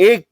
1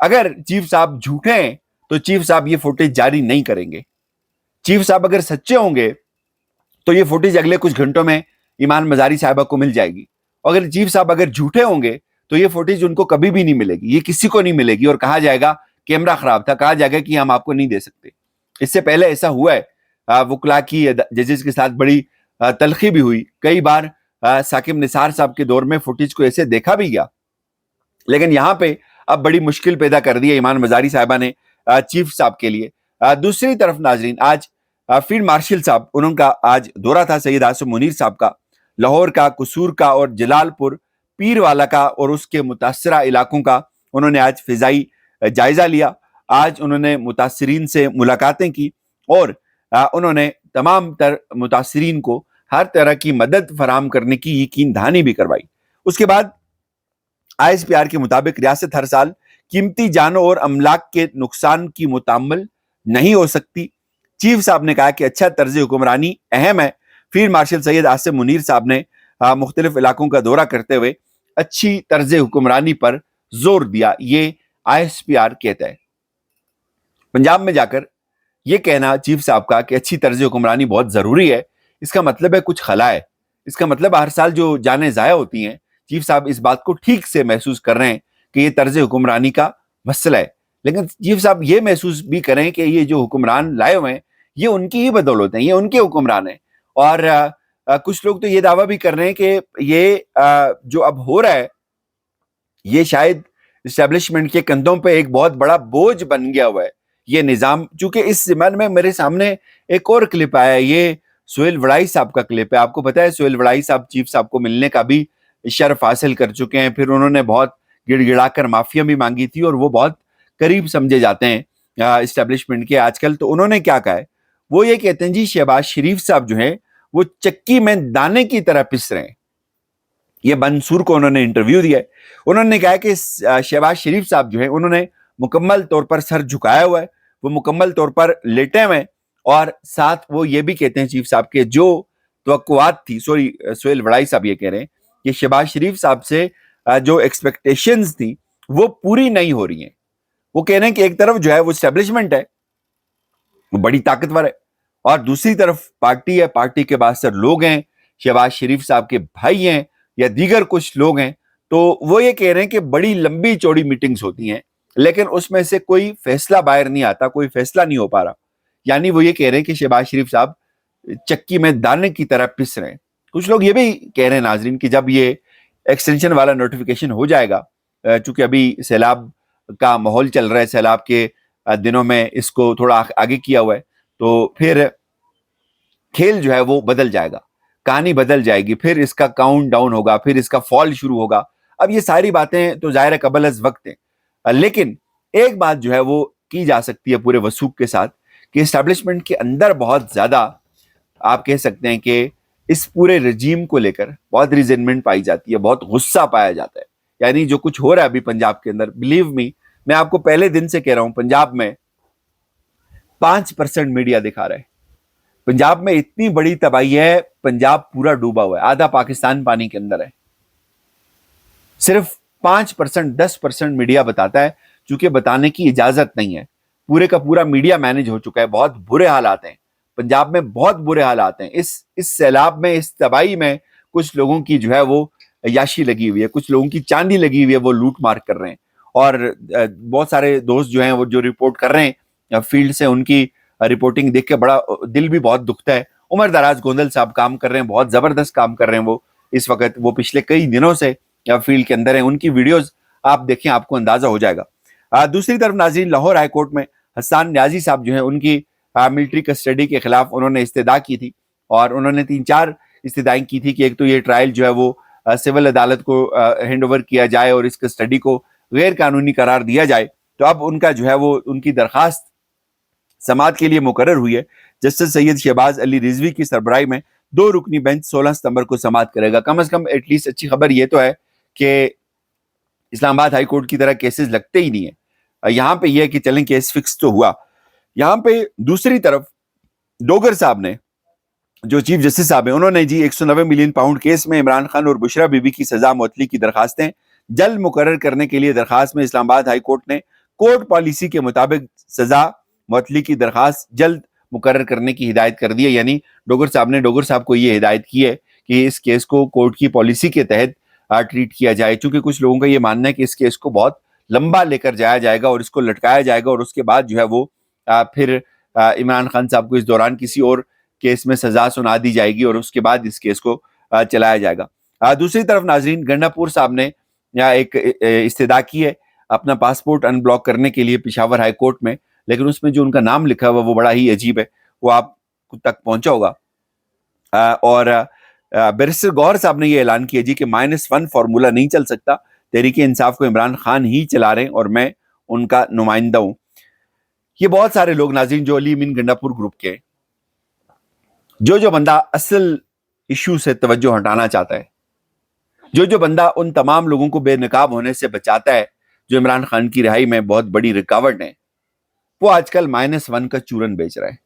اگر چیف صاحب جھوٹے ہیں تو چیف صاحب یہ فوٹیج جاری نہیں کریں گے. چیف صاحب اگر سچے ہوں گے تو یہ فوٹیج اگلے کچھ گھنٹوں میں ایمان مزاری صاحبہ کو مل جائے گی. اگر چیف صاحب اگر جھوٹے ہوں گے تو یہ فوٹیج ان کو کبھی بھی نہیں ملے گی, یہ کسی کو نہیں ملے گی, اور کہا جائے گا کیمرہ خراب تھا, کہا جائے گا کہ ہم آپ کو نہیں دے سکتے. اس سے پہلے ایسا ہوا ہے, وکلا کی ججز کے ساتھ بڑی تلخی بھی ہوئی. کئی بار ثاقب نثار صاحب کے دور میں فوٹیج کو ایسے دیکھا بھی گیا, لیکن یہاں پہ اب بڑی مشکل پیدا کر دی ہے ایمان مزاری صاحبہ نے چیف صاحب کے لیے. دوسری طرف ناظرین, آج فیلڈ مارشل صاحب, انہوں کا آج دورہ تھا سید عاصم منیر صاحب کا, لاہور کا, قصور کا اور جلال پور پیر والا کا اور اس کے متاثرہ علاقوں کا انہوں نے آج فضائی جائزہ لیا. آج انہوں نے متاثرین سے ملاقاتیں کی اور انہوں نے تمام تر متاثرین کو ہر طرح کی مدد فراہم کرنے کی یقین دہانی بھی کروائی. اس کے بعد ISPR کے مطابق ریاست ہر سال قیمتی جانوں اور املاک کے نقصان کی متحمل نہیں ہو سکتی. چیف صاحب نے کہا کہ اچھا طرز حکمرانی اہم ہے. فیلڈ مارشل سید عاصم منیر صاحب نے مختلف علاقوں کا دورہ کرتے ہوئے اچھی طرز حکمرانی پر زور دیا. یہ ISPR کہتا ہے. پنجاب میں جا کر یہ کہنا چیف صاحب کا کہ اچھی طرز حکمرانی بہت ضروری ہے, اس کا مطلب ہے کچھ خلا ہے. اس کا مطلب ہر سال جو جانیں ضائع ہوتی ہیں, چیف صاحب اس بات کو ٹھیک سے محسوس کر رہے ہیں کہ یہ طرز حکمرانی کا مسئلہ ہے. لیکن چیف صاحب یہ محسوس بھی کریں کہ یہ جو حکمران لائے ہوئے ہیں یہ ان کی ہی بدولت ہیں, یہ ان کے حکمران ہیں. اور کچھ لوگ تو یہ دعویٰ بھی کر رہے ہیں کہ یہ جو اب ہو رہا ہے یہ شاید اسٹیبلشمنٹ کے کندھوں پہ ایک بہت بڑا بوجھ بن گیا ہوا ہے یہ نظام. چونکہ اس زمانے میں میرے سامنے ایک اور کلپ آیا ہے, یہ سہیل وڑائی صاحب کا کلپ ہے. آپ کو پتا ہے سہیل وڑائی صاحب چیف صاحب کو ملنے کا بھی شرف حاصل کر چکے ہیں. پھر انہوں نے بہت گڑ گڑا کر معافیا بھی مانگی تھی اور وہ بہت قریب سمجھے جاتے ہیں اسٹیبلشمنٹ کے آج کل. تو انہوں نے کیا کہا ہے, وہ یہ کہتے ہیں جی شہباز شریف صاحب جو ہیں وہ چکی میں دانے کی طرح پس رہے ہیں. یہ منصور کو انہوں نے انٹرویو دیا ہے. انہوں نے کہا کہ شہباز شریف صاحب جو ہیں انہوں نے مکمل طور پر سر جھکایا ہوا ہے, وہ مکمل طور پر لیٹے ہوئے ہیں, اور ساتھ وہ یہ بھی کہتے ہیں چیف صاحب کے جو توقعات تھی, سہیل وڑائی صاحب یہ کہہ رہے ہیں کہ شہباز شریف صاحب سے جو ایکسپیکٹیشنز تھی وہ پوری نہیں ہو رہی ہیں. وہ کہہ رہے ہیں کہ ایک طرف جو ہے وہ اسٹیبلشمنٹ ہے, وہ بڑی طاقتور ہے, اور دوسری طرف پارٹی ہے, پارٹی کے بعد سر لوگ ہیں, شہباز شریف صاحب کے بھائی ہیں یا دیگر کچھ لوگ ہیں. تو وہ یہ کہہ رہے ہیں کہ بڑی لمبی چوڑی میٹنگز ہوتی ہیں لیکن اس میں سے کوئی فیصلہ باہر نہیں آتا, کوئی فیصلہ نہیں ہو پا رہا. یعنی وہ یہ کہہ رہے ہیں کہ شہباز شریف صاحب چکی میں دانے کی طرح پس رہے ہیں. کچھ لوگ یہ بھی کہہ رہے ہیں ناظرین کہ جب یہ ایکسٹینشن والا نوٹیفیکیشن ہو جائے گا, چونکہ ابھی سیلاب کا ماحول چل رہا ہے, سیلاب کے دنوں میں اس کو تھوڑا آگے کیا ہوا ہے, تو پھر کھیل جو ہے وہ بدل جائے گا, کہانی بدل جائے گی, پھر اس کا کاؤنٹ ڈاؤن ہوگا, پھر اس کا فال شروع ہوگا. اب یہ ساری باتیں تو ظاہر ہے قبل از وقت ہیں, لیکن ایک بات جو ہے وہ کی جا سکتی ہے پورے وثوق کے ساتھ کہ اسٹیبلشمنٹ کے اندر بہت زیادہ آپ کہہ سکتے ہیں کہ اس پورے رجیم کو لے کر بہت ریزنمنٹ پائی جاتی ہے, بہت غصہ پایا جاتا ہے. یعنی جو کچھ ہو رہا ہے ابھی پنجاب کے اندر, بلیو می, میں آپ کو پہلے دن سے کہہ رہا ہوں, پنجاب میں 5% میڈیا دکھا رہا ہے. پنجاب میں اتنی بڑی تباہی ہے, پنجاب پورا ڈوبا ہوا ہے, آدھا پاکستان پانی کے اندر ہے. صرف 5% 10% میڈیا بتاتا ہے, چونکہ بتانے کی اجازت نہیں ہے. پورے کا پورا میڈیا مینج ہو چکا ہے. بہت برے حالات ہیں پنجاب میں, بہت برے حالات ہیں. اس سیلاب میں, اس تباہی میں کچھ لوگوں کی جو ہے وہ عیاشی لگی ہوئی ہے, کچھ لوگوں کی چاندی لگی ہوئی ہے, وہ لوٹ مار کر رہے ہیں. اور بہت سارے دوست جو ہیں وہ جو رپورٹ کر رہے ہیں فیلڈ سے, ان کی رپورٹنگ دیکھ کے بڑا دل بھی بہت دکھتا ہے. عمر دراز گوندل صاحب کام کر رہے ہیں, بہت زبردست کام کر رہے ہیں وہ اس وقت. وہ پچھلے کئی دنوں سے فیلڈ کے اندر ہیں, ان کی ویڈیوز آپ دیکھیں آپ کو اندازہ ہو جائے گا. دوسری طرف ناظرین, لاہور ہائی کورٹ میں حسان نیازی صاحب جو ہیں ان کی ملٹری کسٹڈی کے خلاف انہوں نے استدعا کی تھی, اور انہوں نے 3-4 استدعائیں کی تھی کہ ایک تو یہ ٹرائل جو ہے وہ سول عدالت کو ہینڈ اوور کیا جائے اور اس کسٹڈی کو غیر قانونی قرار دیا جائے. تو اب ان کا جو ہے وہ ان کی درخواست سماعت کے لیے مقرر ہوئی ہے. جسٹس سید شہباز علی رضوی کی سربراہی میں 2 رکنی بینچ 16 ستمبر کو سماعت کرے گا. کم از کم ایٹ لیسٹ اچھی خبر یہ تو ہے کہ اسلام آباد ہائی کورٹ کی طرح کیسز لگتے ہی نہیں ہیں. یہاں پہ یہ ہے کہ چلیں کیس فکس تو ہوا. یہاں پہ دوسری طرف ڈوگر صاحب نے, جو چیف جسٹس صاحب ہیں, انہوں نے جی 190 ملین پاؤنڈ کیس میں عمران خان اور بشرا بی بی کی سزا معطلی کی درخواستیں جلد مقرر کرنے کے لیے درخواست میں اسلام آباد ہائی کورٹ نے کورٹ پالیسی کے مطابق سزا معطلی کی درخواست جلد مقرر کرنے کی ہدایت کر دی ہے. یعنی ڈوگر صاحب نے ڈوگر صاحب کو یہ ہدایت کی ہے کہ اس کیس کو کورٹ کی پالیسی کے تحت ٹریٹ کیا جائے, چونکہ کچھ لوگوں کا یہ ماننا ہے کہ اس کیس کو بہت لمبا لے کر جایا جائے گا اور اس کو لٹکایا جائے گا, اور اس کے بعد جو ہے وہ پھر عمران خان صاحب کو اس دوران کسی اور کیس میں سزا سنا دی جائے گی اور اس کے بعد اس کیس کو چلایا جائے گا. دوسری طرف ناظرین, گنڈا پور صاحب نے ایک استدعا کی ہے اپنا پاسپورٹ ان بلاک کرنے کے لیے پشاور ہائی کورٹ میں, لیکن اس میں جو ان کا نام لکھا ہوا وہ بڑا ہی عجیب ہے, وہ آپ تک پہنچا ہوگا. اور بیرسٹر گوہر صاحب نے یہ اعلان کیا جی کہ -1 فارمولا نہیں چل سکتا, تحریک انصاف کو عمران خان ہی چلا رہے ہیں اور میں ان کا نمائندہ ہوں. یہ بہت سارے لوگ ناظرین جو علی امین گنڈا پور گروپ کے, جو بندہ اصل ایشو سے توجہ ہٹانا چاہتا ہے, جو بندہ ان تمام لوگوں کو بے نقاب ہونے سے بچاتا ہے جو عمران خان کی رہائی میں بہت بڑی رکاوٹ ہے, وہ آج کل -1 کا چورن بیچ رہا ہے.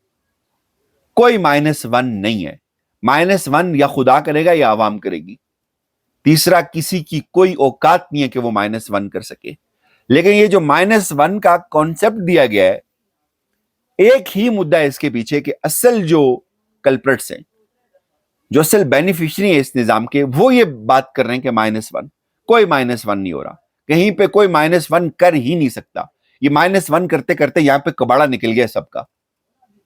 کوئی -1 نہیں ہے. -1 یا خدا کرے گا یا عوام کرے گی, تیسرا کسی کی کوئی اوقات نہیں ہے کہ وہ -1 کر سکے. لیکن یہ جو -1 کا کانسیپٹ دیا گیا ہے, ایک ہی مدعا ہے اس کے پیچھے کہ اصل جو کلپرٹس ہیں, جو اصل بینیفیشری ہیں اس نظام کے, وہ یہ بات کر رہے ہیں کہ -1. کوئی -1 نہیں ہو رہا, کہیں پہ کوئی -1 کر ہی نہیں سکتا. یہ -1 کرتے کرتے یہاں پہ کباڑا نکل گیا سب کا,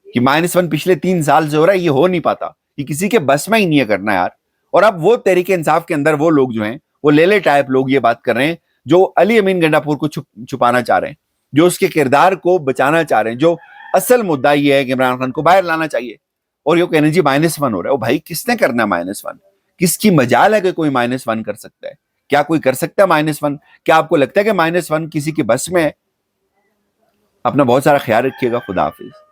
کہ -1 پچھلے 3 سال سے ہو رہا ہے, یہ ہو نہیں پاتا, یہ کسی کے بس میں ہی نہیں ہے کرنا یار. اور اب وہ تحریک انصاف کے اندر وہ لوگ جو ہیں, وہ لیلے ٹائپ لوگ یہ بات کر رہے ہیں جو علی امین گنڈا پور کو چھپانا چاہ رہے ہیں, جو اس کے کردار کو بچانا چاہ رہے ہیں, جو اصل مدعا یہ ہے کہ عمران خان کو باہر لانا چاہیے, اور یہ کہنے جی -1 ہو رہا ہے. او بھائی, کس نے کرنا -1؟ کس کی مجال ہے کہ کوئی -1 کر سکتا ہے؟ کیا کوئی کر سکتا ہے -1؟ کیا آپ کو لگتا ہے کہ -1 کسی کے بس میں ہے؟ اپنا بہت سارا خیال رکھیے گا. خدا حافظ.